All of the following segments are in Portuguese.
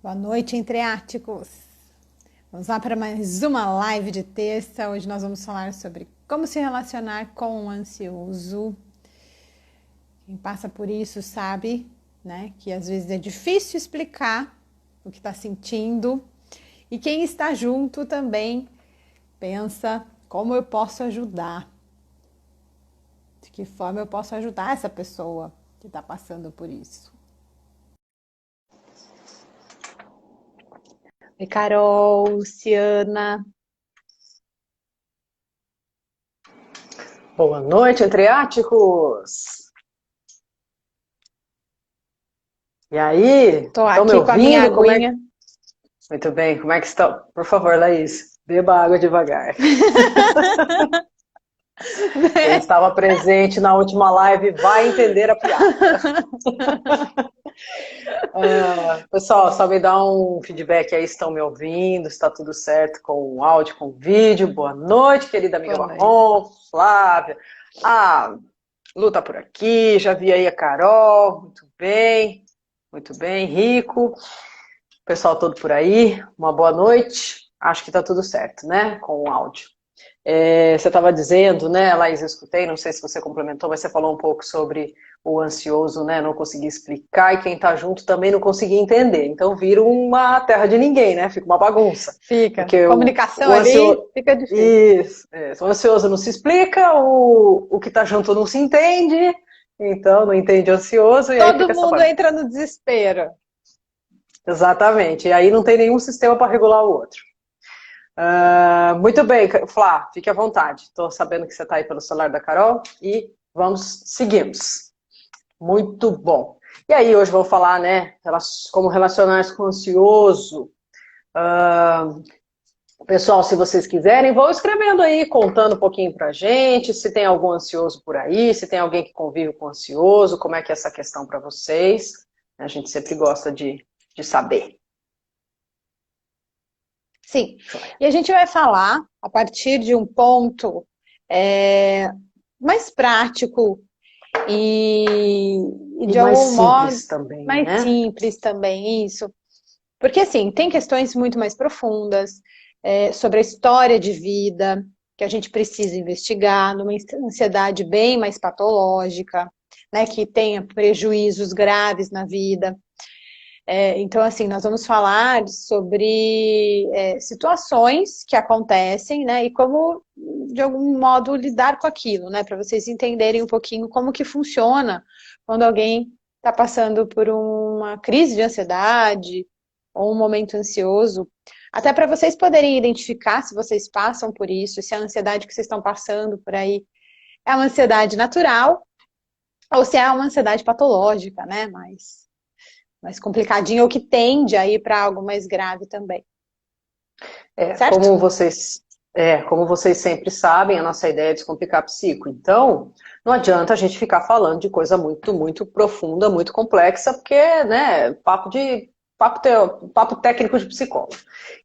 Boa noite, entreáticos! Vamos lá para mais uma live de terça. Hoje nós vamos falar sobre como se relacionar com o ansioso. Quem passa por isso sabe, né, que às vezes é difícil explicar o que está sentindo. E quem está junto também pensa como eu posso ajudar. De que forma eu posso ajudar essa pessoa que está passando por isso. Oi, Carol, Luciana. Boa noite, entreáticos! E aí, Tô estão me aqui com a minha ouvindo? aguinha. Muito bem, como é que estão? Por favor, Laís, beba água devagar. Quem estava presente na última live vai entender a piada. Pessoal, só me dá um feedback aí, estão me ouvindo, está tudo certo com o áudio, com o vídeo. Boa noite, querida amiga Boa noite. Marrom, Flávia. A Lu tá por aqui, já vi aí a Carol, muito bem, Rico. Pessoal todo por aí, uma boa noite. Acho que tá tudo certo, né, com o áudio. Você estava dizendo, né, Laís, eu escutei, não sei se você complementou, mas você falou um pouco sobre o ansioso, né, não conseguir explicar e quem tá junto também não conseguir entender. Então vira uma terra de ninguém, né, fica uma bagunça. Fica. Porque Comunicação o ali ansioso... fica difícil. Isso, o ansioso não se explica, o que tá junto não se entende, então não entende o ansioso e aí Todo fica essa mundo bagunça. entra no desespero. Exatamente, e aí não tem nenhum sistema para regular o outro. Muito bem, Flá, fique à vontade. Estou sabendo que você está aí pelo celular da Carol e seguimos. Muito bom. E aí, hoje vou falar, né, como relacionar-se com o ansioso. Pessoal, se vocês quiserem, vão escrevendo aí, contando um pouquinho pra gente, se tem algum ansioso por aí, se tem alguém que convive com ansioso, como é que é essa questão para vocês. A gente sempre gosta de saber. Sim. E a gente vai falar a partir de um ponto mais prático e, e E de mais algum modo simples também, mais né? simples também, isso. Porque, assim, tem questões muito mais profundas sobre a história de vida que a gente precisa investigar, numa ansiedade bem mais patológica, né, que tenha prejuízos graves na vida. Então, assim, nós vamos falar sobre situações que acontecem, né, e como, de algum modo, lidar com aquilo, né, para vocês entenderem um pouquinho como que funciona quando alguém está passando por uma crise de ansiedade ou um momento ansioso, até para vocês poderem identificar se vocês passam por isso, se a ansiedade que vocês estão passando por aí é uma ansiedade natural ou se é uma ansiedade patológica, né, mais complicadinho ou que tende a ir para algo mais grave também. É, Certo? como vocês sempre sabem, a nossa ideia é descomplicar a psico. Então, não adianta a gente ficar falando de coisa muito, muito profunda, muito complexa, porque, né, papo técnico de psicólogo.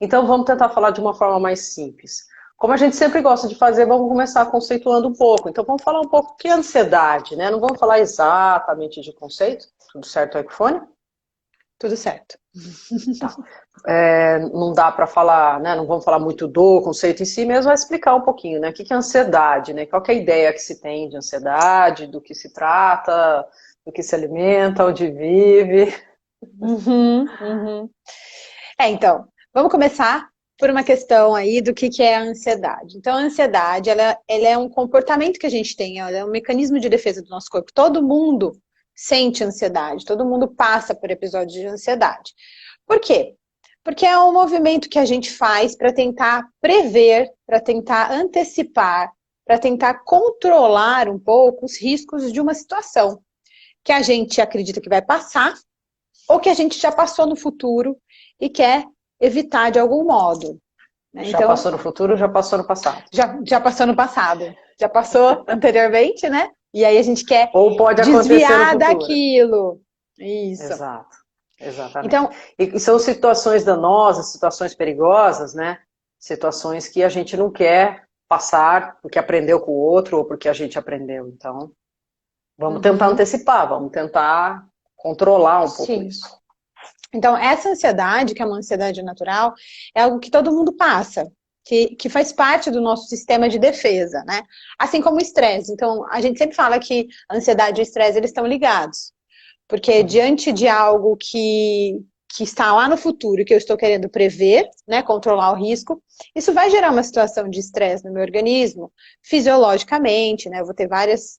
Então, vamos tentar falar de uma forma mais simples. Como a gente sempre gosta de fazer, vamos começar conceituando um pouco. Então, vamos falar um pouco o que é ansiedade, né? Não vamos falar exatamente de conceito. Tudo certo, iPhone? Tudo certo. Tá. Não dá para falar, né, não vamos falar muito do conceito em si, mesmo vai explicar um pouquinho, né, o que é ansiedade, né, qual que é a ideia que se tem de ansiedade, do que se trata, do que se alimenta, onde vive. Uhum, uhum. Então, vamos começar por uma questão aí do que é a ansiedade. Então, a ansiedade, ela é um comportamento que a gente tem, ela é um mecanismo de defesa do nosso corpo. Todo mundo sente ansiedade, todo mundo passa por episódios de ansiedade. Por quê? Porque é um movimento que a gente faz para tentar prever, para tentar antecipar, para tentar controlar um pouco os riscos de uma situação que a gente acredita que vai passar ou que a gente já passou no futuro e quer evitar de algum modo. Né? Já Então, passou no futuro, já passou no passado. já passou no passado, já passou anteriormente, né? E aí a gente quer Ou pode acontecer no desviar futuro. daquilo. Isso. Exato, exatamente. Então, E são situações danosas, situações perigosas, né? Situações que a gente não quer passar porque aprendeu com o outro ou porque a gente aprendeu. Então, vamos tentar uhum, antecipar, vamos tentar controlar um pouco sim. isso. Então, essa ansiedade, que é uma ansiedade natural, é algo que todo mundo passa, que faz parte do nosso sistema de defesa, né? Assim como o estresse. Então, a gente sempre fala que a ansiedade e o estresse, eles estão ligados. Porque diante de algo que está lá no futuro, que eu estou querendo prever, né, controlar o risco, isso vai gerar uma situação de estresse no meu organismo, fisiologicamente, né? Eu vou ter várias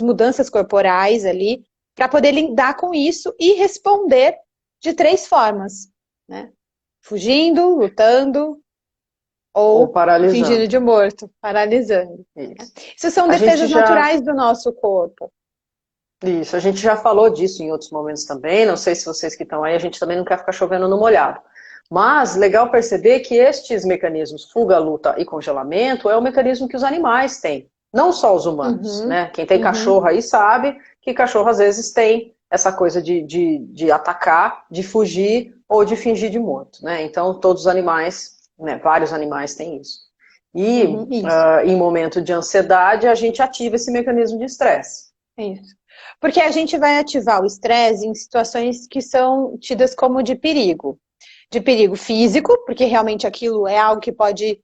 mudanças corporais ali, para poder lidar com isso e responder de 3 formas, né? Fugindo, lutando Ou ou fingindo paralisando. de morto, paralisando. Isso. Isso são A gente defesas já, naturais do nosso corpo. isso, a gente já falou disso em outros momentos também, não sei se vocês que estão aí, a gente também não quer ficar chovendo no molhado. Mas legal perceber que estes mecanismos, fuga, luta e congelamento, é o mecanismo que os animais têm, não só os humanos, Uhum, né? Quem tem uhum. cachorro aí sabe que cachorro às vezes tem essa coisa de atacar, de fugir ou de fingir de morto, né? Então todos os animais, né, vários animais têm isso. E Uhum, isso, em momento de ansiedade, a gente ativa esse mecanismo de estresse. isso. Porque a gente vai ativar o estresse em situações que são tidas como de perigo. De perigo físico, porque realmente aquilo é algo que pode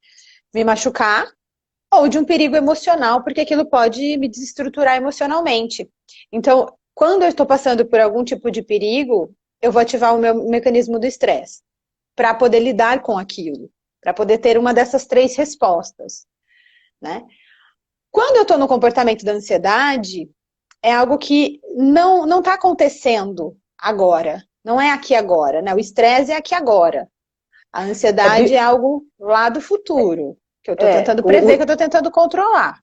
me machucar, ou de um perigo emocional, porque aquilo pode me desestruturar emocionalmente. Então, quando eu estou passando por algum tipo de perigo, eu vou ativar o meu mecanismo do estresse, para poder lidar com aquilo, para poder ter uma dessas 3 respostas, né? Quando eu estou no comportamento da ansiedade, é algo que não está acontecendo agora. Não é aqui agora, né? O estresse é aqui agora. A É, ansiedade é algo lá do futuro, que eu estou é, tentando prever, que eu estou tentando controlar.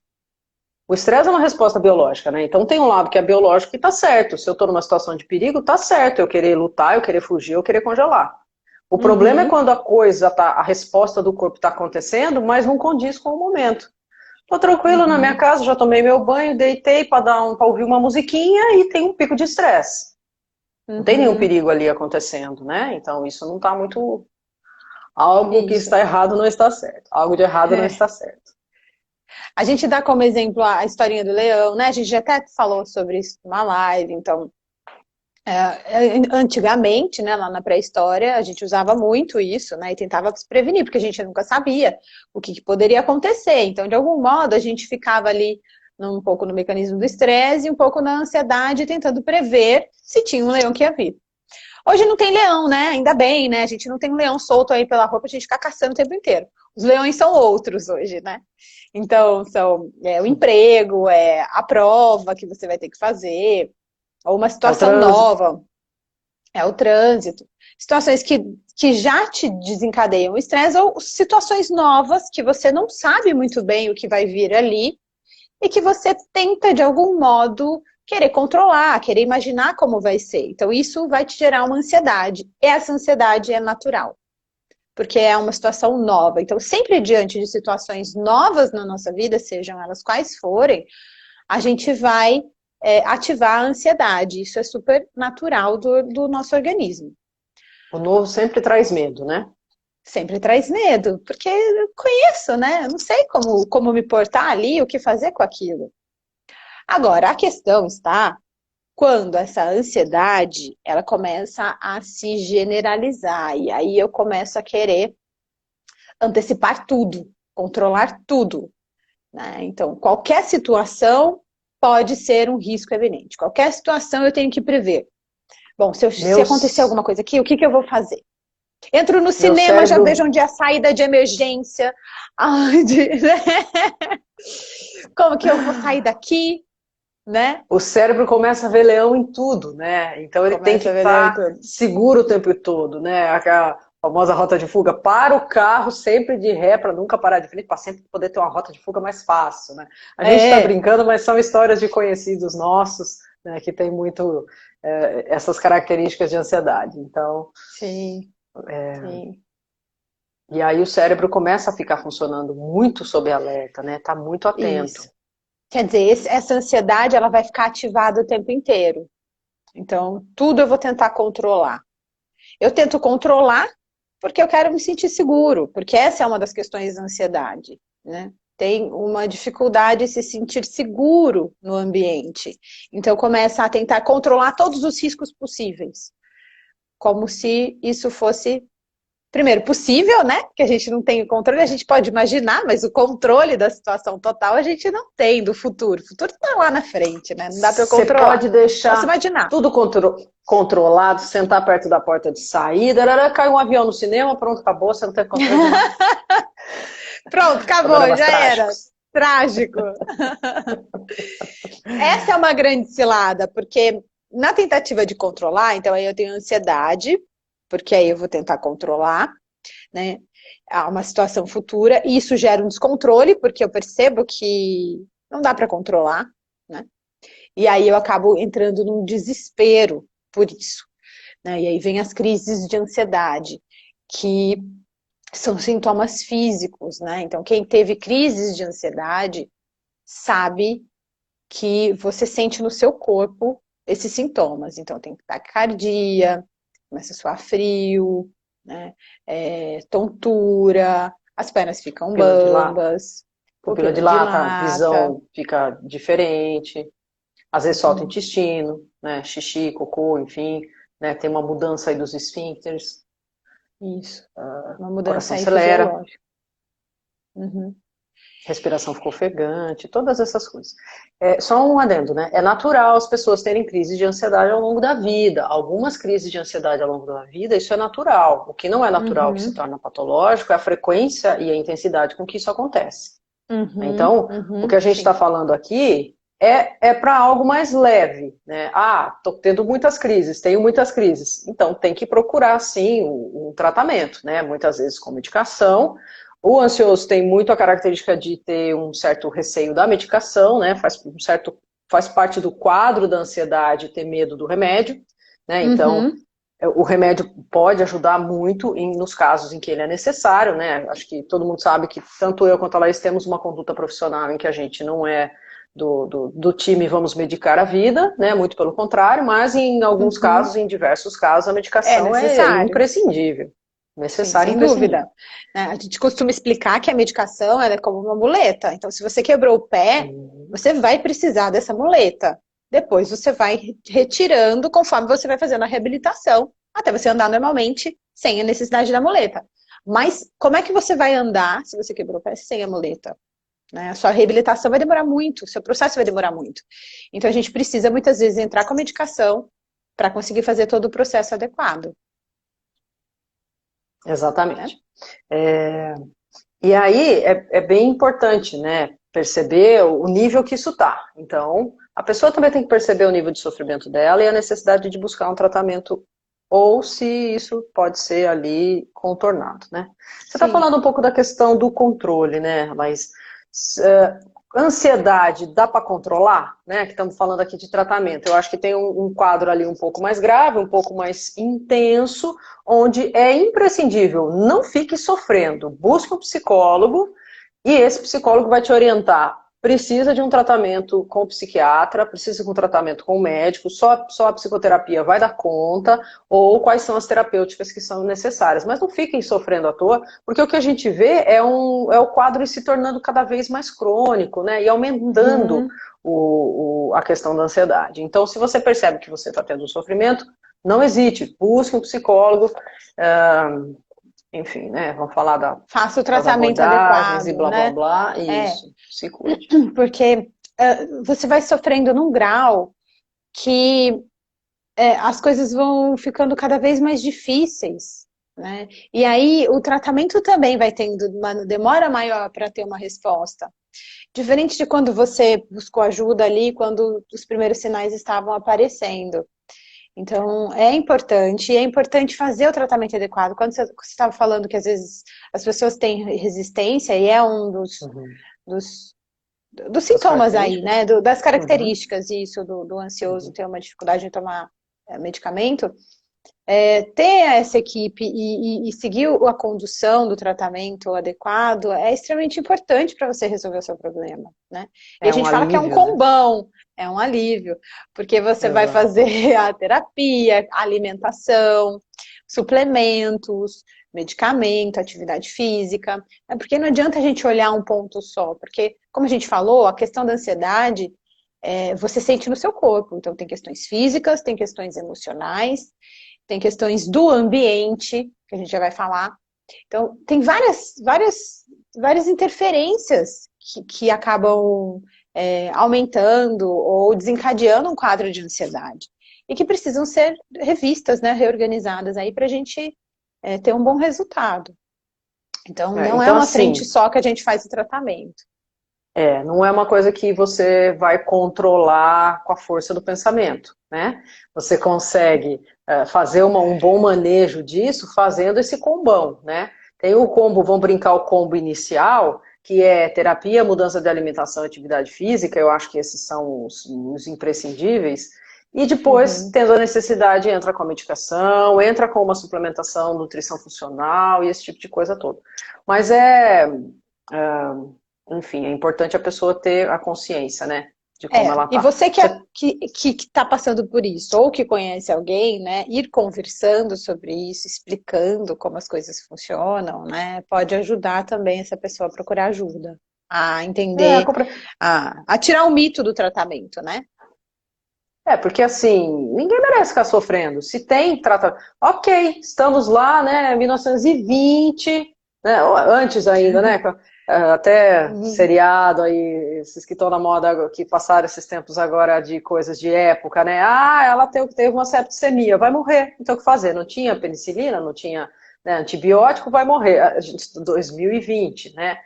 o estresse é uma resposta biológica, né? Então tem um lado que é biológico e tá certo. Se eu tô numa situação de perigo, tá certo. Eu querer lutar, eu querer fugir, eu querer congelar. O problema é Uhum, quando a coisa tá, a resposta do corpo está acontecendo, mas não condiz com o momento. Tô tranquilo na minha uhum, casa, já tomei meu banho, deitei para ouvir uma musiquinha e tem um pico de estresse. Não tem nenhum uhum. perigo ali acontecendo, né? Então isso não tá muito. Algo que Isso. está errado não está certo. Algo de errado não está certo. A gente dá como exemplo a historinha do leão, né? A gente já até falou sobre isso numa live, então antigamente, né, lá na pré-história, a gente usava muito isso, né, e tentava se prevenir, porque a gente nunca sabia o que poderia acontecer. Então, de algum modo, a gente ficava ali um pouco no mecanismo do estresse e um pouco na ansiedade, tentando prever se tinha um leão que ia vir. Hoje não tem leão, né? Ainda bem, né? A gente não tem um leão solto aí pela rua pra gente ficar caçando o tempo inteiro. Os leões são outros hoje, né? Então, são o emprego, é a prova que você vai ter que fazer, ou uma É o situação trânsito. nova, é o trânsito. Situações que já te desencadeiam o estresse, ou situações novas que você não sabe muito bem o que vai vir ali, e que você tenta, de algum modo, querer controlar, querer imaginar como vai ser. Então, isso vai te gerar uma ansiedade. E essa ansiedade é natural, porque é uma situação nova. Então, sempre diante de situações novas na nossa vida, sejam elas quais forem, a gente vai ativar a ansiedade. Isso é super natural do nosso organismo. O novo sempre traz medo, né? Sempre traz medo, porque eu conheço, né? Eu não sei como me portar ali, o que fazer com aquilo. Agora, a questão está quando essa ansiedade ela começa a se generalizar, e aí eu começo a querer antecipar tudo, controlar tudo, né? Então, qualquer situação pode ser um risco eminente. Qualquer situação eu tenho que prever. Bom, se acontecer Meus, alguma coisa aqui, o que eu vou fazer? Entro no meu cinema, já vejo cérebro, onde é a saída de emergência. Ai, como que eu vou sair daqui, né? o cérebro começa a ver leão em tudo, né? Então ele tem que Começa a ver leão e estar tudo. seguro o tempo todo, né? Aquela famosa rota de fuga. Para o carro sempre de ré, para nunca parar de frente, para sempre poder ter uma rota de fuga mais fácil, né? A gente está É, brincando, mas são histórias de conhecidos nossos, né, que tem muito essas características de ansiedade. Então, sim, sim. e aí o cérebro começa a ficar funcionando muito sob alerta, né? Tá muito atento. Isso. Quer dizer, essa ansiedade ela vai ficar ativada o tempo inteiro. Então, tudo eu vou tentar controlar. Eu tento controlar porque eu quero me sentir seguro, porque essa é uma das questões da ansiedade, né? Tem uma dificuldade em se sentir seguro no ambiente. Então, começa a tentar controlar todos os riscos possíveis. como se isso fosse, primeiro, possível, né? Que a gente não tem o controle, a gente pode imaginar, mas o controle da situação total a gente não tem do futuro. O futuro está lá na frente, né? Não dá para eu Você controlar. pode Posso deixar imaginar. tudo controlado, sentar perto da porta de saída, caiu um avião no cinema, pronto, acabou, você não tem controle de nada. Pronto, acabou, Programas já era. trágicos. Trágico. Essa é uma grande cilada, porque na tentativa de controlar, então aí eu tenho ansiedade, porque aí eu vou tentar controlar, né, uma situação futura, e isso gera um descontrole, porque eu percebo que não dá para controlar, né? E aí eu acabo entrando num desespero por isso, né? E aí vem as crises de ansiedade, que são sintomas físicos, né? Então quem teve crises de ansiedade sabe que você sente no seu corpo esses sintomas. Então, tem taquicardia, começa a suar frio, né? Tontura, as pernas ficam bambas, Pupila pupila dilata, a dilata. visão fica diferente, às vezes solta o Uhum. intestino, né? Xixi, cocô, enfim, né? Tem uma mudança aí dos esfíncteres, Isso, uma o coração mudança aí acelera, fisiológica. Uhum. respiração ficou ofegante, todas essas coisas. Só um adendo, né? É natural as pessoas terem crises de ansiedade ao longo da vida. Algumas crises de ansiedade ao longo da vida, isso é natural. O que não é natural, que se Uhum. torna patológico, é a frequência e a intensidade com que isso acontece. Uhum. Então, o que Uhum. a gente está Sim. falando aqui é para algo mais leve, né? Ah, estou tendo muitas crises, tenho muitas crises. Então, tem que procurar, sim, um tratamento, né? Muitas vezes com medicação. O ansioso tem muito a característica de ter um certo receio da medicação, né? Faz parte do quadro da ansiedade ter medo do remédio, né? Então, Uhum. o remédio pode ajudar muito nos casos em que ele é necessário, né? Acho que todo mundo sabe que tanto eu quanto a Laís temos uma conduta profissional em que a gente não é do time vamos medicar a vida, né? Muito pelo contrário, mas em alguns Uhum. casos, em diversos casos, a É medicação é necessário. imprescindível. Sim, Necessário e sem dúvida. imprescindível. Né? A gente costuma explicar que a medicação ela é como uma muleta. Então, se você quebrou o pé, você vai precisar dessa muleta. Depois você vai retirando conforme você vai fazendo a reabilitação, até você andar normalmente sem a necessidade da muleta. Mas como é que você vai andar se você quebrou o pé sem a muleta? Né? A sua reabilitação vai demorar muito, o seu processo vai demorar muito. Então, a gente precisa muitas vezes entrar com a medicação para conseguir fazer todo o processo adequado. Né? Exatamente. E aí é bem importante, né, perceber o nível que isso está. Então, a pessoa também tem que perceber o nível de sofrimento dela e a necessidade de buscar um tratamento, ou se isso pode ser ali contornado, né? Você está Sim. falando um pouco da questão do controle, né, mas ansiedade dá para controlar, né? Que estamos falando aqui de tratamento. Eu acho que tem um quadro ali um pouco mais grave, um pouco mais intenso, onde é imprescindível, não fique sofrendo, busque um psicólogo e esse psicólogo vai te orientar. Precisa de um tratamento com o psiquiatra, precisa de um tratamento com o médico, só a psicoterapia vai dar conta, ou quais são as terapêuticas que são necessárias. Mas não fiquem sofrendo à toa, porque o que a gente vê é o quadro se tornando cada vez mais crônico, né? E aumentando Uhum. a questão da ansiedade. Então, se você percebe que você está tendo um sofrimento, não hesite, busque um psicólogo. Enfim, né? Vamos falar Faça o das tratamento abordagens e adequado, blá blá né? blá. É, Isso, se cuide. porque você vai sofrendo num grau que as coisas vão ficando cada vez mais difíceis, né? E aí o tratamento também vai tendo uma demora maior para ter uma resposta. Diferente de quando você buscou ajuda ali, quando os primeiros sinais estavam aparecendo. Então, e é importante fazer o tratamento adequado. Quando você estava falando que às vezes as pessoas têm resistência, e é um Uhum. dos, dos Das sintomas aí, características? né? Das Uhum. características isso do ansioso Uhum. ter uma dificuldade em tomar medicamento, ter essa equipe e seguir a condução do tratamento adequado é extremamente importante para você resolver o seu problema, né? E a É um gente fala que é um alívio, né? combão, é um alívio, porque você vai Exato. fazer a terapia, a alimentação, suplementos, medicamento, atividade física, porque não adianta a gente olhar um ponto só, porque, como a gente falou, a questão da ansiedade você sente no seu corpo, então tem questões físicas, tem questões emocionais, tem questões do ambiente, que a gente já vai falar. Então, tem várias interferências que acabam aumentando ou desencadeando um quadro de ansiedade. E que precisam ser revistas, né, reorganizadas aí para a gente ter um bom resultado. Então, não é uma assim, frente só que a gente faz o tratamento. Não é uma coisa que você vai controlar com a força do pensamento, né? Você consegue fazer um bom manejo disso fazendo esse combão, né? Tem o combo, vamos brincar, o combo inicial, que é terapia, mudança de alimentação e atividade física, eu acho que esses são os imprescindíveis. E depois, tendo a necessidade, entra com a medicação, entra com uma suplementação, nutrição funcional e esse tipo de coisa toda. Mas enfim, é importante a pessoa ter a consciência, né? De como ela tá. E você que tá passando por isso, ou que conhece alguém, né? Ir conversando sobre isso, explicando como as coisas funcionam, né? Pode ajudar também essa pessoa a procurar ajuda, a entender, a tirar o mito do tratamento, né? Porque assim, ninguém merece ficar sofrendo. Se tem tratamento. Ok, estamos lá, né? 1920, né? Antes ainda, né? Até seriado aí, esses que estão na moda, que passaram esses tempos agora de coisas de época, né? Ah, ela teve uma septicemia, vai morrer, não tem o que fazer. Não tinha penicilina, não tinha, né, antibiótico, vai morrer. 2020, né?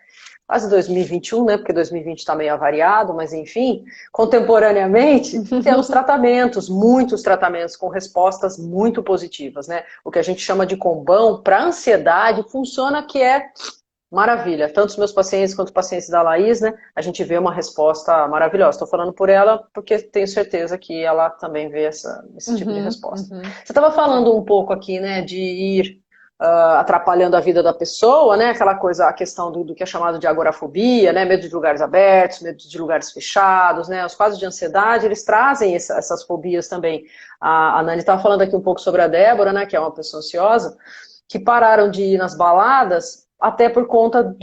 Quase 2021, né? Porque 2020 está meio avariado, mas enfim, contemporaneamente, temos tratamentos, muitos tratamentos com respostas muito positivas, né? O que a gente chama de combão para ansiedade funciona que é maravilha. Tanto os meus pacientes quanto os pacientes da Laís, né? A gente vê uma resposta maravilhosa. Estou falando por ela porque tenho certeza que ela também vê esse tipo de resposta. Você estava falando um pouco aqui, né? De ir atrapalhando a vida da pessoa, né? Aquela coisa, a questão do que é chamado de agorafobia, né? Medo de lugares abertos, medo de lugares fechados, né? Os quadros de ansiedade, eles trazem essas fobias também. A Nani estava falando aqui um pouco sobre a Débora, né? Que é uma pessoa ansiosa, que pararam de ir nas baladas até por conta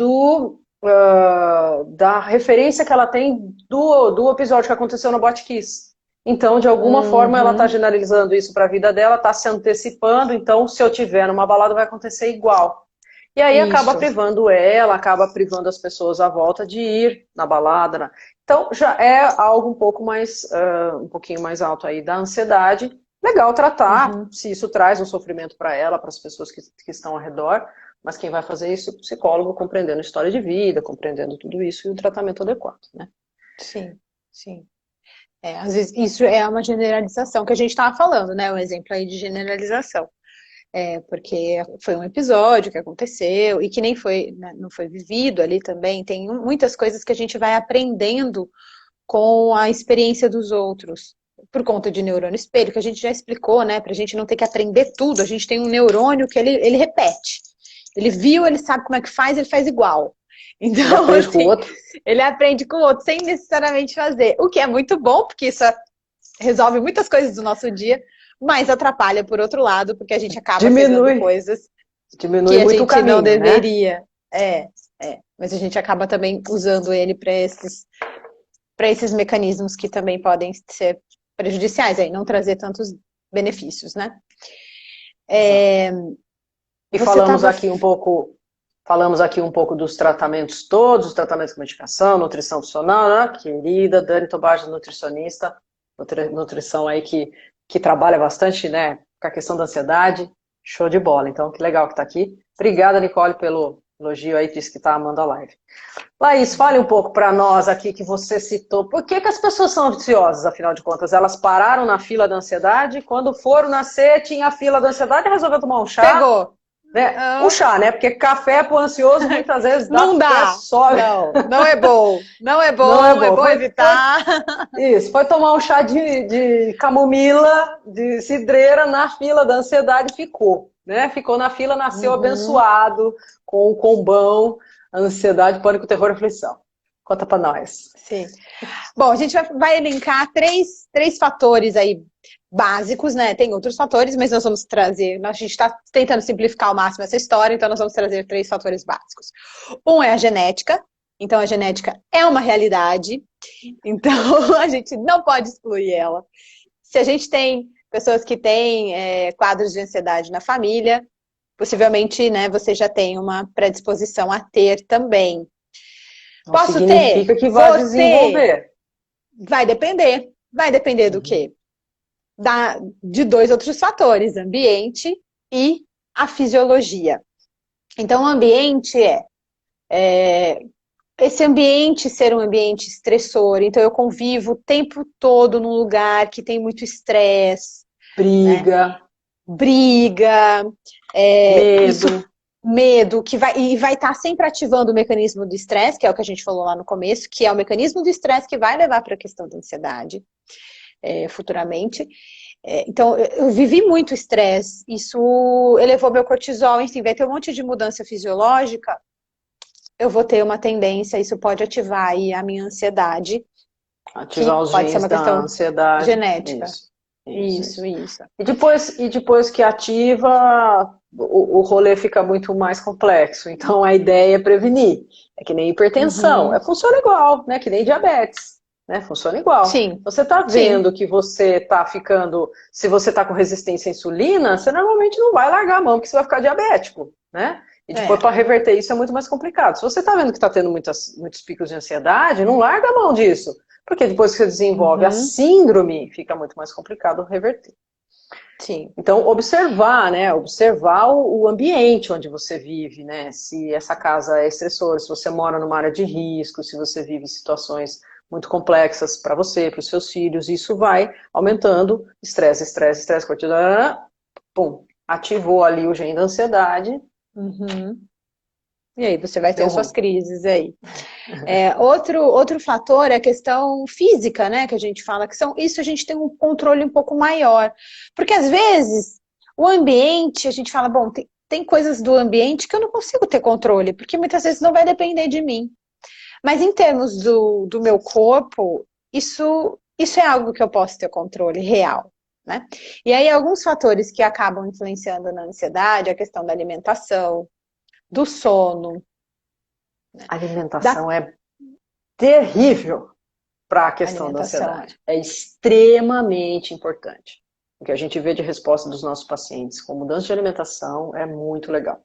da referência que ela tem do episódio que aconteceu no Botkiss. Então, de alguma forma, ela está generalizando isso para a vida dela, está se antecipando, então, se eu tiver numa balada, vai acontecer igual. E aí acaba privando ela, acaba privando as pessoas à volta de ir na balada. Né? Então, já é algo um pouquinho mais alto aí da ansiedade. Legal tratar, se isso traz um sofrimento para ela, para as pessoas que estão ao redor, mas quem vai fazer isso é o psicólogo, compreendendo a história de vida, compreendendo tudo isso e o tratamento adequado, né? Sim, sim. Às vezes isso é uma generalização que a gente estava falando, né? Um exemplo aí de generalização. Porque foi um episódio que aconteceu e que nem foi, né, não foi vivido ali também. Tem muitas coisas que a gente vai aprendendo com a experiência dos outros, por conta de neurônio espelho, que a gente já explicou, né? Pra gente não ter que aprender tudo. A gente tem um neurônio que ele repete. Ele viu, ele sabe como é que faz, ele faz igual. Então, ele aprende com o outro. Ele aprende com o outro, sem necessariamente fazer. O que é muito bom, porque isso resolve muitas coisas do nosso dia, mas atrapalha por outro lado, porque a gente acaba fazendo coisas que a gente caminho, não deveria. Né? Mas a gente acaba também usando ele para esses mecanismos que também podem ser prejudiciais, aí, não trazer tantos benefícios, né? E falamos aqui um pouco dos tratamentos todos, os tratamentos com medicação, nutrição funcional, né? Querida Dani Tobages, nutricionista, nutrição aí que trabalha bastante, né, com a questão da ansiedade, show de bola. Então, que legal que tá aqui. Obrigada, Nicole, pelo elogio aí, disse que tá amando a live. Laís, fale um pouco para nós aqui que você citou. Por que as pessoas são ansiosas, afinal de contas? Elas pararam na fila da ansiedade, quando foram nascer, tinha a fila da ansiedade e resolveu tomar um chá. Pegou. Né? Um chá, né? Porque café pro ansioso muitas vezes não dá. Sobe. Não é bom. Não é bom, é bom evitar. Foi tomar um chá de camomila, de cidreira na fila da ansiedade e ficou. Né? Ficou na fila, nasceu abençoado, com o combão, ansiedade, pânico, terror e aflição. Conta pra nós. Sim. Bom, a gente vai elencar três fatores aí básicos, né? Tem outros fatores, mas nós vamos trazer, a gente está tentando simplificar ao máximo essa história, então nós vamos trazer 3 fatores básicos. Um é a genética, então a genética é uma realidade, então a gente não pode excluir ela. Se a gente tem pessoas que têm quadros de ansiedade na família, possivelmente, né, você já tem uma predisposição a ter também. Não Posso significa ter? que vai desenvolver. Vai depender. Vai depender do quê? De dois outros fatores, ambiente e a fisiologia. Então, o ambiente esse ambiente ser um ambiente estressor, então eu convivo o tempo todo num lugar que tem muito estresse, Briga, né? Briga, medo. Medo, que vai estar sempre ativando o mecanismo do estresse, que é o que a gente falou lá no começo, que é o mecanismo do estresse que vai levar para a questão da ansiedade futuramente. Então, eu vivi muito estresse, isso elevou meu cortisol, enfim, vai ter um monte de mudança fisiológica, eu vou ter uma tendência, isso pode ativar aí a minha ansiedade, Ativar os pode ser genes uma da questão ansiedade. genética. Isso. Isso. E depois que ativa, o rolê fica muito mais complexo. Então a ideia é prevenir. É que nem hipertensão. Funciona igual, né? Que nem diabetes. Né? Funciona igual. Sim. Você está vendo que você está ficando. Se você está com resistência à insulina, você normalmente não vai largar a mão, porque você vai ficar diabético. Né? E depois, para reverter isso, é muito mais complicado. Se você está vendo que está tendo muitos picos de ansiedade, não larga a mão disso. Porque depois que você desenvolve a síndrome, fica muito mais complicado reverter. Sim. Então, observar, né? Observar o ambiente onde você vive, né? Se essa casa é estressora, se você mora numa área de risco, se você vive situações muito complexas para você, para os seus filhos, isso vai aumentando estresse, cortisol, pum, ativou ali o gene da ansiedade. E aí você vai ter suas crises aí. Outro fator é a questão física, né? Que a gente fala que isso a gente tem um controle um pouco maior. Porque às vezes o ambiente, a gente fala, bom, tem coisas do ambiente que eu não consigo ter controle, porque muitas vezes não vai depender de mim. Mas em termos do meu corpo, isso é algo que eu posso ter controle real. Né? E aí alguns fatores que acabam influenciando na ansiedade, a questão da alimentação, do sono. A alimentação é terrível para a questão da ansiedade. É extremamente importante. O que a gente vê de resposta dos nossos pacientes com mudança de alimentação é muito legal.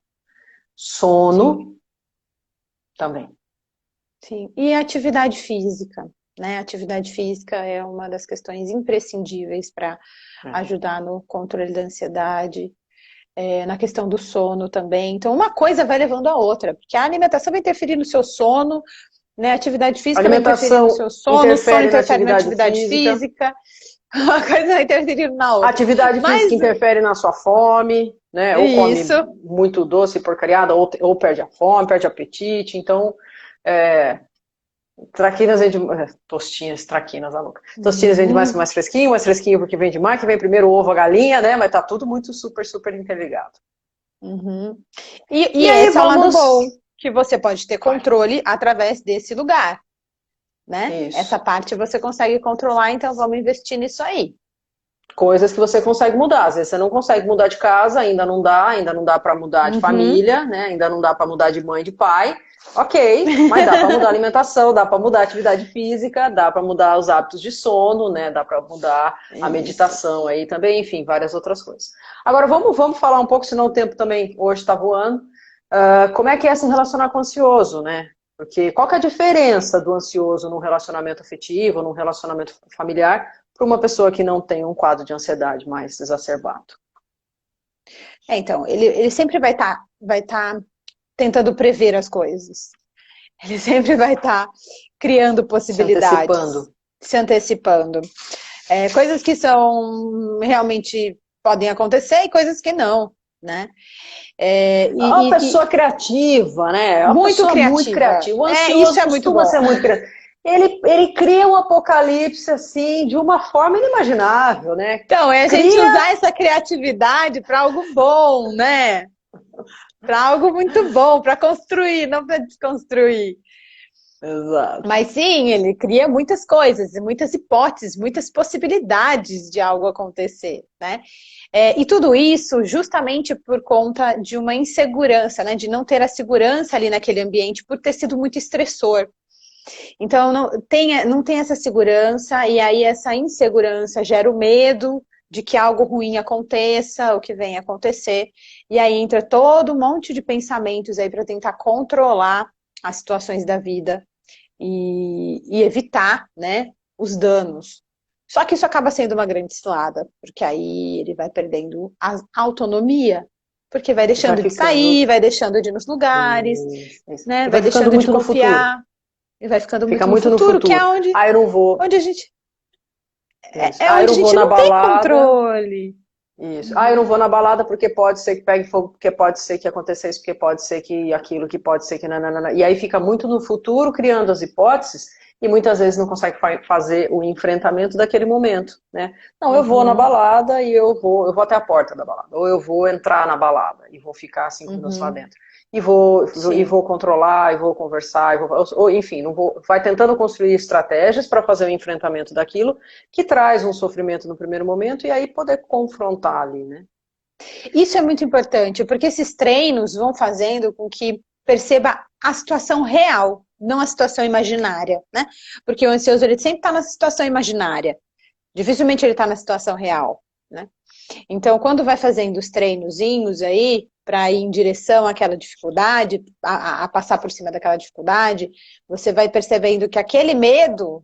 Sono também. Sim, e a atividade física, né? A atividade física é uma das questões imprescindíveis para ajudar no controle da ansiedade. Na questão do sono também. Então, uma coisa vai levando a outra, porque a alimentação vai interferir no seu sono, né? A atividade física vai interferir no seu sono, o sono interfere na atividade física, uma coisa vai interferir na outra. A atividade física interfere na sua fome, né? Ou come muito doce, porcariada, ou perde a fome, perde o apetite. Então, traquinas vem de... Tostinhas, traquinas, a louca. Tostinhas vem de mais fresquinho porque vem de mais, que vem primeiro o ovo, a galinha, né? Mas tá tudo muito super interligado. E aí esse é o lado bom, que você pode ter controle através desse lugar, né? Isso. Essa parte você consegue controlar, então vamos investir nisso aí. Coisas que você consegue mudar. Às vezes você não consegue mudar de casa, ainda não dá para mudar de família, né? Ainda não dá para mudar de mãe, de pai. Ok, mas dá para mudar a alimentação, dá para mudar a atividade física, dá para mudar os hábitos de sono, né? Dá para mudar a meditação aí também, enfim, várias outras coisas. Agora vamos falar um pouco, senão o tempo também hoje está voando. Como é que é se relacionar com o ansioso, né? Porque qual que é a diferença do ansioso num relacionamento afetivo, num relacionamento familiar, para uma pessoa que não tem um quadro de ansiedade mais exacerbado? Então, ele sempre vai estar tentando prever as coisas. Ele sempre vai estar criando possibilidades. Se antecipando. Coisas que são realmente podem acontecer e coisas que não, né? Uma pessoa criativa, né? Muito criativa. O ansioso costuma ser muito criativo. Ele cria um apocalipse, assim, de uma forma inimaginável, né? Então, a gente usar essa criatividade para algo bom, né? Para algo muito bom, para construir, não para desconstruir. Exato. Mas sim, ele cria muitas coisas, muitas hipóteses, muitas possibilidades de algo acontecer, né? E tudo isso justamente por conta de uma insegurança, né? De não ter a segurança ali naquele ambiente, por ter sido muito estressor. Então, não tem essa segurança, e aí essa insegurança gera o medo, de que algo ruim aconteça, o que venha acontecer, e aí entra todo um monte de pensamentos aí para tentar controlar as situações da vida e evitar, né, os danos. Só que isso acaba sendo uma grande cilada, porque aí ele vai perdendo a autonomia, porque vai Vai deixando de ficando. sair, vai deixando de ir nos lugares, Isso. né, E vai vai ficando deixando de muito no futuro. confiar, e vai ficando Fica muito no muito no futuro, que é futuro. Ah, eu não vou. onde a gente, Isso. é Ah, eu onde a não vou gente na não tem balada. controle. Isso. Ah, eu não Uhum, vou na balada porque pode ser que pegue fogo, porque pode ser que aconteça isso, porque pode ser que aquilo, que pode ser que nananana. E aí fica muito no futuro, criando as hipóteses, e muitas vezes não consegue fazer o enfrentamento daquele momento, né? Não, eu vou na uhum, balada e eu vou até a porta da balada, ou eu vou entrar na balada e vou ficar 5 minutos lá uhum, dentro. E vou sim. controlar, e vou conversar, ou, enfim, não vou, vai tentando construir estratégias para fazer o enfrentamento daquilo que traz um sofrimento no primeiro momento e aí poder confrontar ali, né? Isso é muito importante, porque esses treinos vão fazendo com que perceba a situação real, não a situação imaginária, né? Porque o ansioso ele sempre está na situação imaginária, dificilmente ele está na situação real, né? Então, quando vai fazendo os treinozinhos aí, para ir em direção àquela dificuldade, a passar por cima daquela dificuldade, você vai percebendo que aquele medo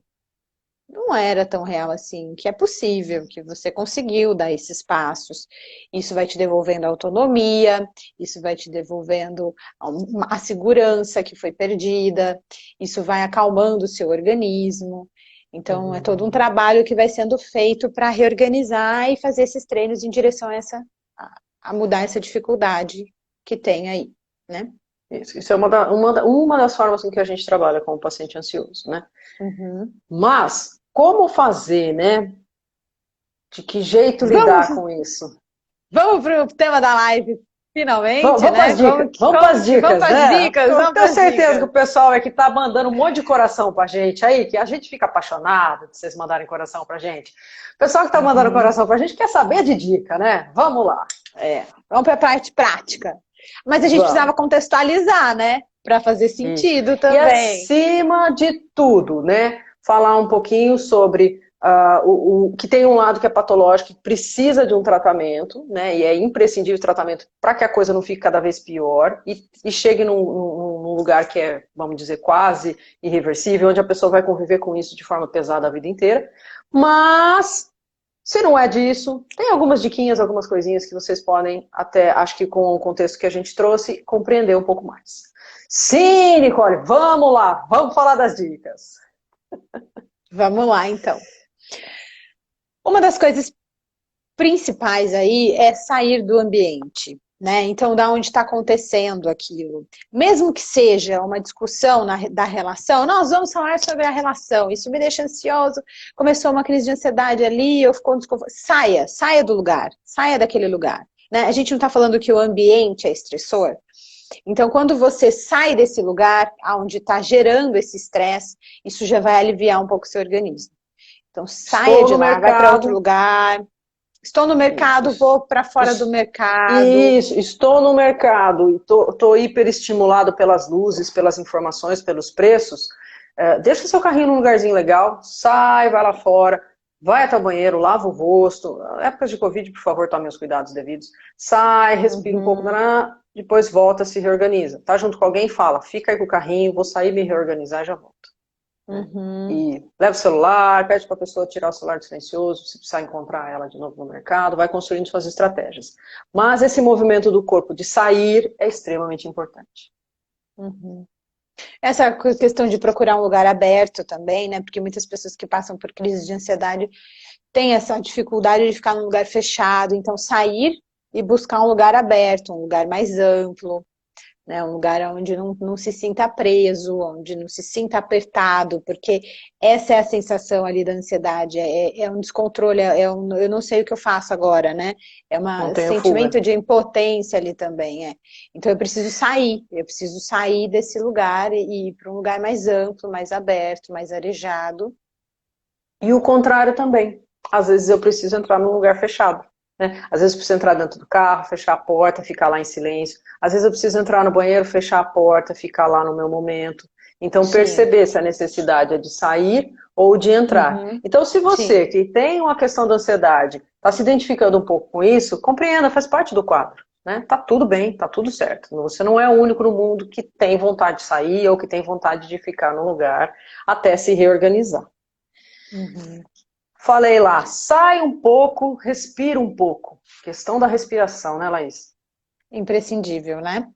não era tão real assim, que é possível, que você conseguiu dar esses passos. Isso vai te devolvendo a autonomia, isso vai te devolvendo a segurança que foi perdida, isso vai acalmando o seu organismo. Então, é todo um trabalho que vai sendo feito para reorganizar e fazer esses treinos em direção a mudar essa dificuldade que tem aí, né? Isso é uma das formas com que a gente trabalha com o paciente ansioso, né? Uhum. Mas, como fazer, né? De que jeito Vamos, lidar com isso? vamos para o tema da live, Vamos, finalmente, vamos para né? as dicas, vamos para as Vamos dicas, para as né? dicas, Eu vamos tenho para as certeza que o dicas. pessoal é que tá mandando um monte de coração pra gente aí, que a gente fica apaixonado de vocês mandarem coração pra gente. O pessoal que tá mandando Uhum. coração pra gente quer saber de dica, né? Vamos lá. É, vamos para a parte prática. Mas a gente precisava Vamos. contextualizar, né? Para fazer Isso. sentido E também. acima de tudo, né, falar um pouquinho sobre o que tem um lado que é patológico, que precisa de um tratamento, né, e é imprescindível o tratamento para que a coisa não fique cada vez pior e chegue num lugar que é, vamos dizer, quase irreversível, onde a pessoa vai conviver com isso de forma pesada a vida inteira. Mas, se não é disso, tem algumas diquinhas, algumas coisinhas que vocês podem, até, acho que com o contexto que a gente trouxe, compreender um pouco mais. Sim, Nicole, vamos lá, vamos falar das dicas. Vamos lá, então. Uma das coisas principais aí é sair do ambiente, né? Então, da onde está acontecendo aquilo. Mesmo que seja uma discussão da relação, nós vamos falar sobre a relação, isso me deixa ansioso, começou uma crise de ansiedade ali, eu fico desconfortável. Saia do lugar, saia daquele lugar. Né? A gente não está falando que o ambiente é estressor. Então, quando você sai desse lugar, onde está gerando esse estresse, isso já vai aliviar um pouco o seu organismo. Então, saia Estou de no lá, vai para outro mercado. lugar. Estou no mercado, Isso, vou para fora do isso, mercado. isso, estou no mercado e estou hiperestimulado pelas luzes, pelas informações, pelos preços. Deixa o seu carrinho num lugarzinho legal, sai, vai lá fora, vai até o banheiro, lava o rosto. Épocas de Covid, por favor, tome os cuidados devidos. Sai, respira um pouco, Uhum, depois volta, se reorganiza. Tá junto com alguém, fala, fica aí com o carrinho, vou sair, me reorganizar e já volto. Né? uhum. E leva o celular, pede para a pessoa tirar o celular do silencioso, se precisar encontrar ela de novo no mercado, vai construindo suas estratégias. Mas esse movimento do corpo de sair é extremamente importante. Uhum. Essa questão de procurar um lugar aberto também, né? Porque muitas pessoas que passam por crise de ansiedade têm essa dificuldade de ficar num lugar fechado. Então, sair e buscar um lugar aberto, um lugar mais amplo, né? Um lugar onde não se sinta preso, onde não se sinta apertado, porque essa é a sensação ali da ansiedade, é um descontrole, eu não sei o que eu faço agora, né? É Não um tenho fuga. sentimento de impotência ali também, é. Então eu preciso sair desse lugar e ir para um lugar mais amplo, mais aberto, mais arejado. E o contrário também. Às vezes eu preciso entrar num lugar fechado. Né? Às vezes eu preciso entrar dentro do carro, fechar a porta, ficar lá em silêncio. Às vezes eu preciso entrar no banheiro, fechar a porta, ficar lá no meu momento. Então, Sim. perceber se a necessidade é de sair ou de entrar. Uhum. Então, se Sim. você que tem uma questão da ansiedade Está se identificando um pouco com isso, compreenda, faz parte do quadro. Né? Tá tudo bem, tá tudo certo. Você não é o único no mundo que tem vontade de sair ou que tem vontade de ficar no lugar até se reorganizar. Uhum. Falei lá, sai um pouco, respira um pouco. Questão da respiração, né, Laís? Imprescindível, né?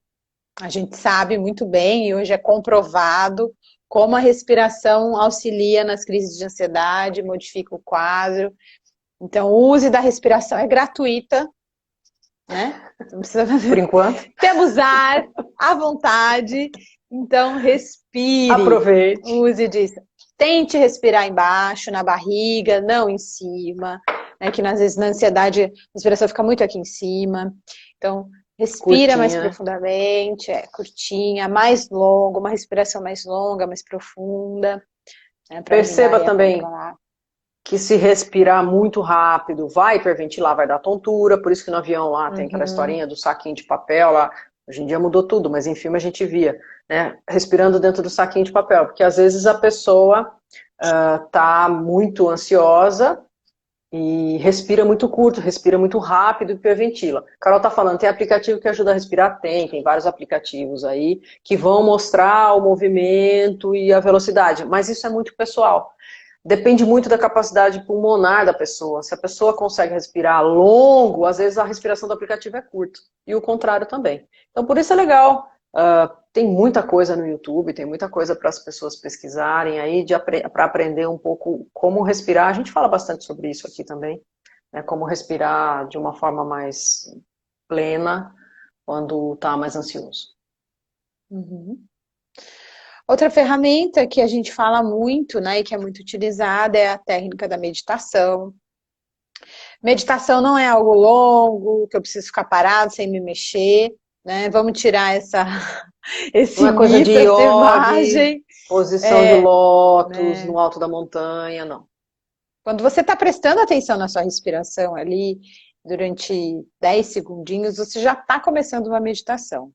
A gente sabe muito bem, e hoje é comprovado, como a respiração auxilia nas crises de ansiedade, modifica o quadro. Então, o uso da respiração é gratuita, né? Não precisa fazer. Por enquanto. Temos ar à vontade, então respire. Aproveite. Use disso. Tente respirar embaixo, na barriga, não em cima, né? Que às vezes na ansiedade a respiração fica muito aqui em cima. Então, respira Curtinha, mais né? profundamente, curtinha, mais longa, uma respiração mais longa, mais profunda. Né? Perceba também que se respirar muito rápido, vai hiperventilar, vai dar tontura, por isso que no avião lá tem aquela historinha do saquinho de papel lá, hoje em dia mudou tudo, mas em filme a gente via, né, respirando dentro do saquinho de papel, porque às vezes a pessoa tá muito ansiosa e respira muito curto, respira muito rápido e hiperventila. Carol tá falando, tem aplicativo que ajuda a respirar? Tem vários aplicativos aí que vão mostrar o movimento e a velocidade, mas isso é muito pessoal. Depende muito da capacidade pulmonar da pessoa. Se a pessoa consegue respirar longo, às vezes a respiração do aplicativo é curta. E o contrário também. Então, por isso é legal. Tem muita coisa no YouTube, tem muita coisa para as pessoas pesquisarem aí, para aprender um pouco como respirar. A gente fala bastante sobre isso aqui também. Né, como respirar de uma forma mais plena quando está mais ansioso. Uhum. Outra ferramenta que a gente fala muito, né, e que é muito utilizada é a técnica da meditação. Meditação não é algo longo, que eu preciso ficar parado sem me mexer, né? Vamos tirar esse não é coisa mito, de essa yoga, imagem. posição de lótus, né? no alto da montanha, não. Quando você está prestando atenção na sua respiração ali, durante 10 segundinhos, você já está começando uma meditação.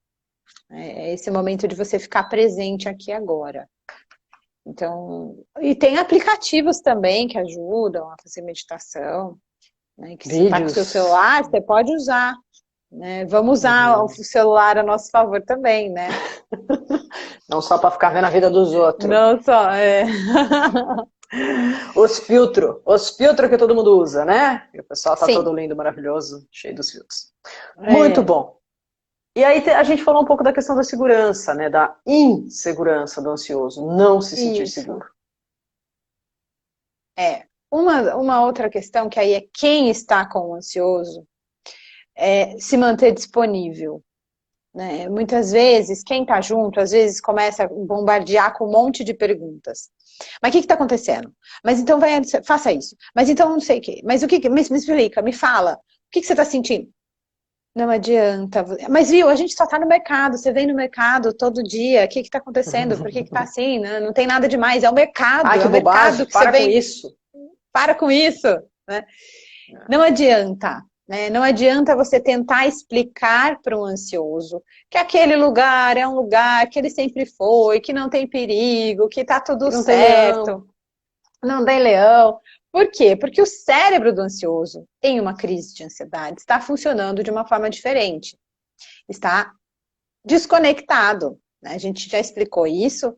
É esse momento de você ficar presente aqui agora. Então, e tem aplicativos também que ajudam a fazer meditação, né? Que você está com o seu celular, você pode usar. Né? Vamos usar o celular a nosso favor também, né? Não só para ficar vendo a vida dos outros. Não só, Os filtros que todo mundo usa, né? E o pessoal tá todo lindo, maravilhoso, cheio dos filtros. Muito bom. E aí a gente falou um pouco da questão da segurança, né? Da insegurança do ansioso, não se sentir seguro. Uma outra questão que aí é quem está com o ansioso é se manter disponível. Né? Muitas vezes, quem está junto, às vezes começa a bombardear com um monte de perguntas. Mas o que está acontecendo? Mas então faça isso. Mas então não sei o quê. Mas o que? Me explica, me fala. O que você está sentindo? Não adianta. Mas viu, a gente só está no mercado. Você vem no mercado todo dia. O que está acontecendo? Por que está assim? Não tem nada demais. É o mercado. Ai, que bobagem. Para com isso. Para com isso. Né? Não adianta. Né? Não adianta você tentar explicar para um ansioso que aquele lugar é um lugar que ele sempre foi, que não tem perigo, que está tudo certo. Não tem leão. Por quê? Porque o cérebro do ansioso, em uma crise de ansiedade, está funcionando de uma forma diferente. Está desconectado. Né? A gente já explicou isso,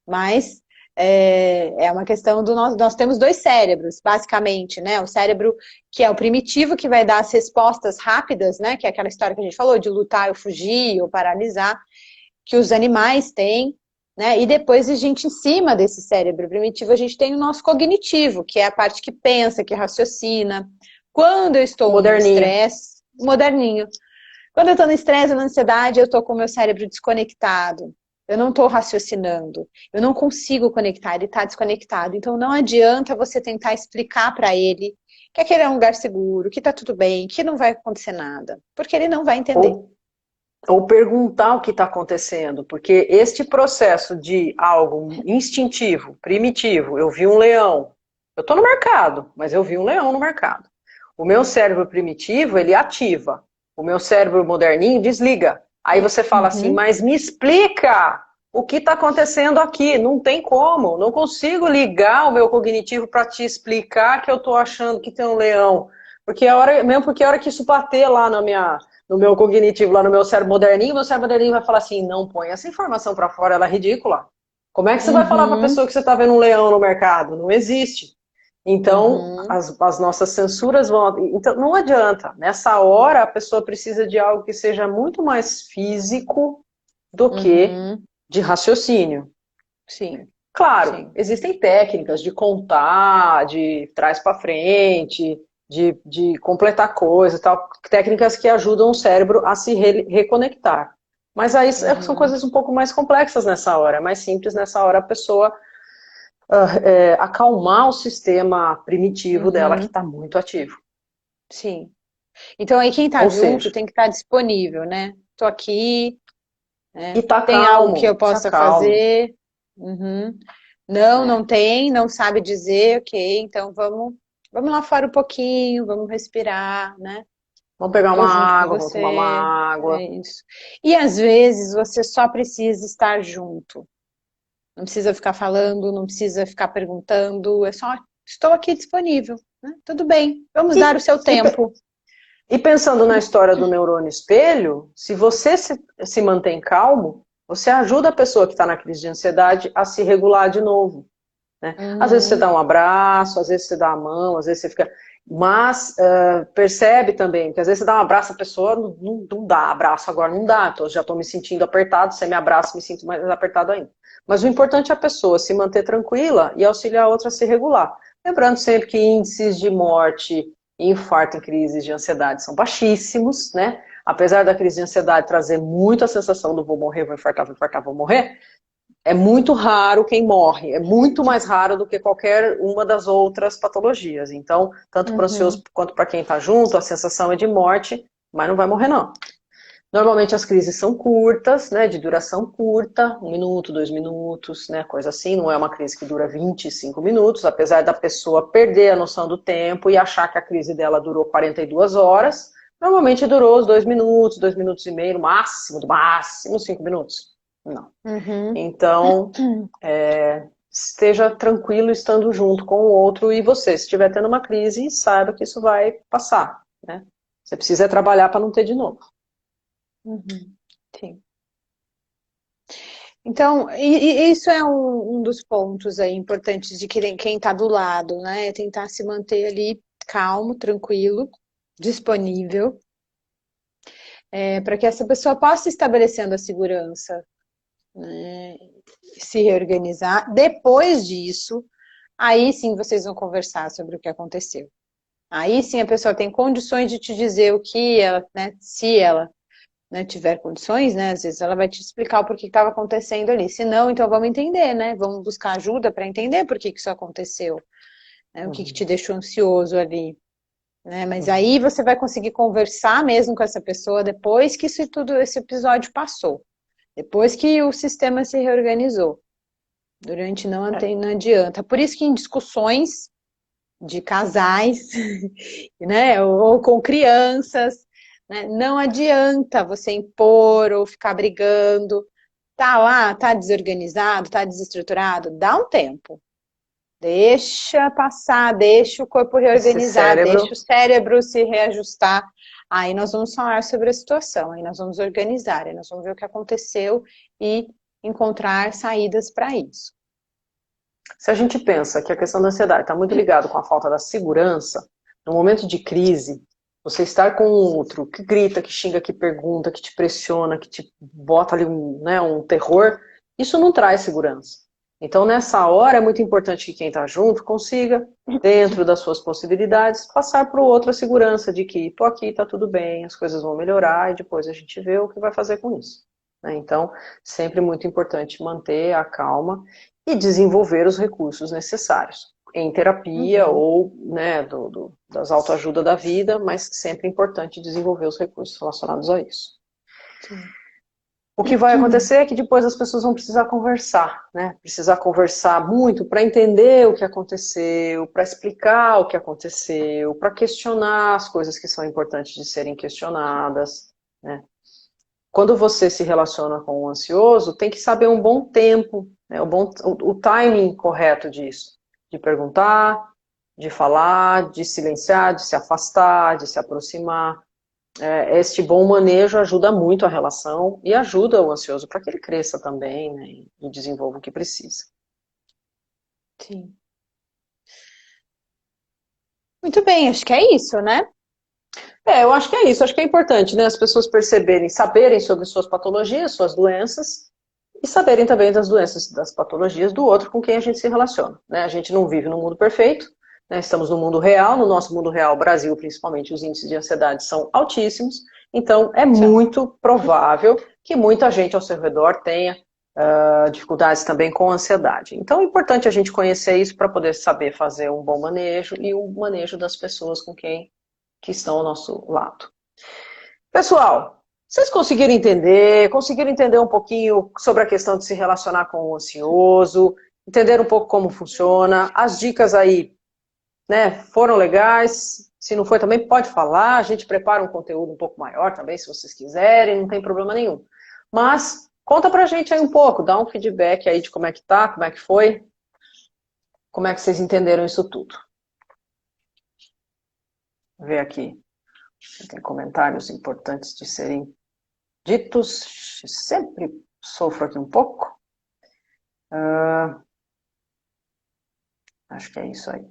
mas é uma questão do nós temos dois cérebros, basicamente, né? O cérebro que é o primitivo, que vai dar as respostas rápidas, né? Que é aquela história que a gente falou, de lutar ou fugir ou paralisar, que os animais têm. Né? E depois a gente, em cima desse cérebro primitivo, a gente tem o nosso cognitivo, que é a parte que pensa, que raciocina. Quando eu estou no estresse, moderninho. Quando eu estou no estresse, na ansiedade, eu estou com o meu cérebro desconectado. Eu não estou raciocinando. Eu não consigo conectar, ele está desconectado. Então não adianta você tentar explicar para ele que aquele é um lugar seguro, que está tudo bem, que não vai acontecer nada. Porque ele não vai entender. Ou perguntar o que está acontecendo, porque este processo de algo instintivo, primitivo, eu vi um leão, eu estou no mercado, mas eu vi um leão no mercado. O meu cérebro primitivo, ele ativa, o meu cérebro moderninho desliga. Aí você fala assim, mas me explica o que está acontecendo aqui, não tem como, não consigo ligar o meu cognitivo para te explicar que eu estou achando que tem um leão Porque mesmo porque a hora que isso bater lá no meu cognitivo, lá no meu cérebro moderninho vai falar assim, não põe essa informação para fora, ela é ridícula. Como é que você vai falar para a Uhum, pessoa que você está vendo um leão no mercado? Não existe. Então, uhum, as nossas censuras vão. Então, não adianta. Nessa hora, a pessoa precisa de algo que seja muito mais físico do que uhum. de raciocínio. Sim, Claro, sim. existem técnicas de contar, de trás para frente, de completar coisas, tal, técnicas que ajudam o cérebro a se reconectar. Mas aí são Uhum, coisas um pouco mais complexas nessa hora, é mais simples nessa hora a pessoa acalmar o sistema primitivo dela que uhum, está muito ativo. sim. Então aí quem tá Ou junto seja, tem que estar disponível, né? Tô aqui, e né? tá Tem algo que eu calmo, se possa acalma. fazer? Uhum. Não, Né? não tem, não sabe dizer, ok, então vamos lá fora um pouquinho, vamos respirar, né? Vamos pegar uma Tô junto com água, vamos tomar você, uma é água. isso. E às vezes você só precisa estar junto. Não precisa ficar falando, não precisa ficar perguntando, é só estou aqui disponível, né? Tudo bem, vamos E, dar o seu e, tempo. E pensando na história do neurônio espelho, se você se mantém calmo, você ajuda a pessoa que está na crise de ansiedade a se regular de novo. Né? Às vezes você Uhum, dá um abraço, às vezes você dá a mão, às vezes você fica. Mas percebe também que às vezes você dá um abraço, a pessoa não dá abraço agora, não dá, então, já estou me sentindo apertado, você me abraça, me sinto mais apertado ainda. Mas o importante é a pessoa se manter tranquila e auxiliar a outra a se regular. Lembrando sempre que índices de morte e infarto em crises de ansiedade são baixíssimos, né? Apesar da crise de ansiedade trazer muito a sensação do vou morrer, vou infartar, vou morrer, é muito raro quem morre, é muito mais raro do que qualquer uma das outras patologias. Então, tanto para o ansioso uhum, quanto para quem está junto, a sensação é de morte, mas não vai morrer não. Normalmente as crises são curtas, né, de duração curta, 1 minuto, 2 minutos, né, coisa assim, não é uma crise que dura 25 minutos, apesar da pessoa perder a noção do tempo e achar que a crise dela durou 42 horas, normalmente durou os 2 minutos, 2 minutos e meio, no máximo, do máximo 5 minutos. Não. uhum. Então, esteja tranquilo estando junto com o outro e você, se estiver tendo uma crise, saiba que isso vai passar, né? Você precisa trabalhar para não ter de novo. Uhum, sim. Então, e isso é um dos pontos aí importantes de quem está do lado, né? É tentar se manter ali calmo, tranquilo, disponível, para que essa pessoa possa estabelecendo a segurança, né? Se reorganizar. Depois disso, aí sim vocês vão conversar sobre o que aconteceu. Aí sim a pessoa tem condições de te dizer o que ela, né? Se ela, né, tiver condições, né, às vezes ela vai te explicar o porquê que estava acontecendo ali. Se não, então vamos entender, né? Vamos buscar ajuda para entender por que isso aconteceu, né? O que te Uhum, deixou ansioso ali, né? Mas uhum. aí você vai conseguir conversar mesmo com essa pessoa depois que isso tudo, esse episódio passou, depois que o sistema se reorganizou. Durante não adianta. Por isso que em discussões de casais, né, ou com crianças, né, não adianta você impor ou ficar brigando. Tá lá, tá desorganizado, tá desestruturado, dá um tempo. Deixa passar, deixa o corpo Esse reorganizar, deixa o cérebro, cérebro se reajustar. Aí nós vamos falar sobre a situação, aí nós vamos organizar, aí nós vamos ver o que aconteceu e encontrar saídas para isso. se a gente pensa que a questão da ansiedade está muito ligado com a falta da segurança, no momento de crise, você estar com um outro que grita, que xinga, que pergunta, que te pressiona, que te bota ali um terror, isso não traz segurança. Então, nessa hora, é muito importante que quem está junto consiga, dentro das suas possibilidades, passar para o outro a segurança de que, tô aqui, tá tudo bem, as coisas vão melhorar e depois a gente vê o que vai fazer com isso. Né? Então, sempre muito importante manter a calma e desenvolver os recursos necessários em terapia Uhum. ou né, das autoajuda da vida, mas sempre é importante desenvolver os recursos relacionados a isso. Sim. O que vai acontecer é que depois as pessoas vão precisar conversar, né? Precisar conversar muito para entender o que aconteceu, para explicar o que aconteceu, para questionar as coisas que são importantes de serem questionadas, né? Quando você se relaciona com o ansioso, tem que saber um bom tempo, né, o timing correto disso, de perguntar, de falar, de silenciar, de se afastar, de se aproximar. Este bom manejo ajuda muito a relação e ajuda o ansioso para que ele cresça também, né, e desenvolva o que precisa. Sim. Muito bem, acho que é isso, né? Eu acho que é isso. Acho que é importante, né, as pessoas perceberem, saberem sobre suas patologias, suas doenças, e saberem também das doenças, das patologias do outro com quem a gente se relaciona, né? A gente não vive num mundo perfeito, né? Estamos no mundo real, no nosso mundo real, Brasil principalmente, os índices de ansiedade são altíssimos, então é muito provável que muita gente ao seu redor tenha dificuldades também com ansiedade. Então é importante a gente conhecer isso para poder saber fazer um bom manejo e o manejo das pessoas com quem que estão ao nosso lado. Pessoal, vocês conseguiram entender um pouquinho sobre a questão de se relacionar com o ansioso, entender um pouco como funciona, as dicas aí, né, foram legais, se não foi também pode falar, a gente prepara um conteúdo um pouco maior também, se vocês quiserem, não tem problema nenhum. Mas conta pra gente aí um pouco, dá um feedback aí de como é que tá, como é que foi, como é que vocês entenderam isso tudo. Vou ver aqui. Tem comentários importantes de serem ditos. Sempre sofro aqui um pouco. Acho que é isso aí.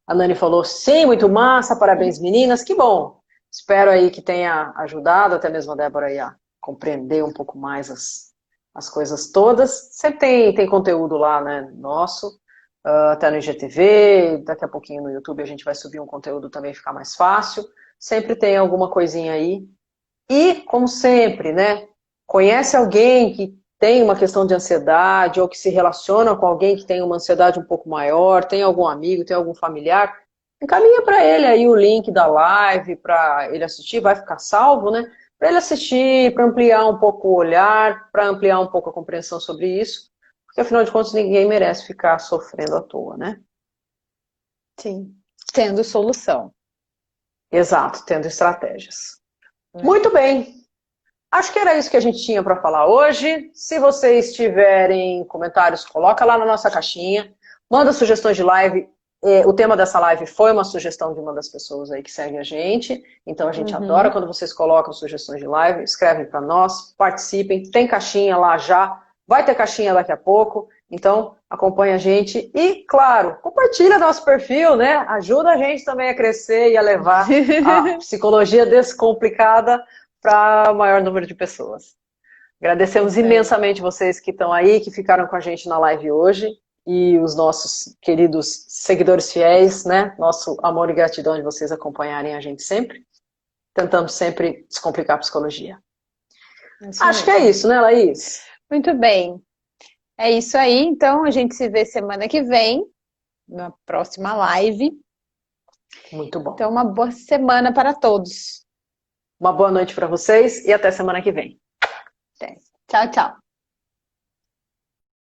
A Nani falou, sim, muito massa, parabéns meninas, que bom. Espero aí que tenha ajudado, até mesmo a Débora aí a compreender um pouco mais as coisas todas. Sempre tem conteúdo lá, né, nosso, até no IGTV, daqui a pouquinho no YouTube a gente vai subir um conteúdo também, ficar mais fácil. Sempre tem alguma coisinha aí. E, como sempre, né, conhece alguém que tem uma questão de ansiedade ou que se relaciona com alguém que tem uma ansiedade um pouco maior, tem algum amigo, tem algum familiar, encaminha para ele aí o link da live para ele assistir, vai ficar salvo, né? Para ele assistir, para ampliar um pouco o olhar, para ampliar um pouco a compreensão sobre isso, porque afinal de contas ninguém merece ficar sofrendo à toa, né? Sim. Tendo solução. Exato, tendo estratégias. Muito bem. Acho que era isso que a gente tinha para falar hoje. Se vocês tiverem comentários, coloca lá na nossa caixinha. Manda sugestões de live. O tema dessa live foi uma sugestão de uma das pessoas aí que segue a gente. Então a gente adora quando vocês colocam sugestões de live. Escrevem para nós, participem. Tem caixinha lá já. Vai ter caixinha daqui a pouco. Então acompanha a gente. E, claro, compartilha nosso perfil, né? Ajuda a gente também a crescer e a levar a psicologia descomplicada para o maior número de pessoas. Agradecemos imensamente vocês que estão aí, que ficaram com a gente na live hoje, e os nossos queridos seguidores fiéis, né? Nosso amor e gratidão de vocês acompanharem a gente sempre. Tentamos sempre descomplicar a psicologia. Acho que é isso, né, Laís? Muito bem. É isso aí, então a gente se vê semana que vem, na próxima live. Muito bom. Então, uma boa semana para todos. Uma boa noite para vocês e até semana que vem. Até. Tchau, tchau.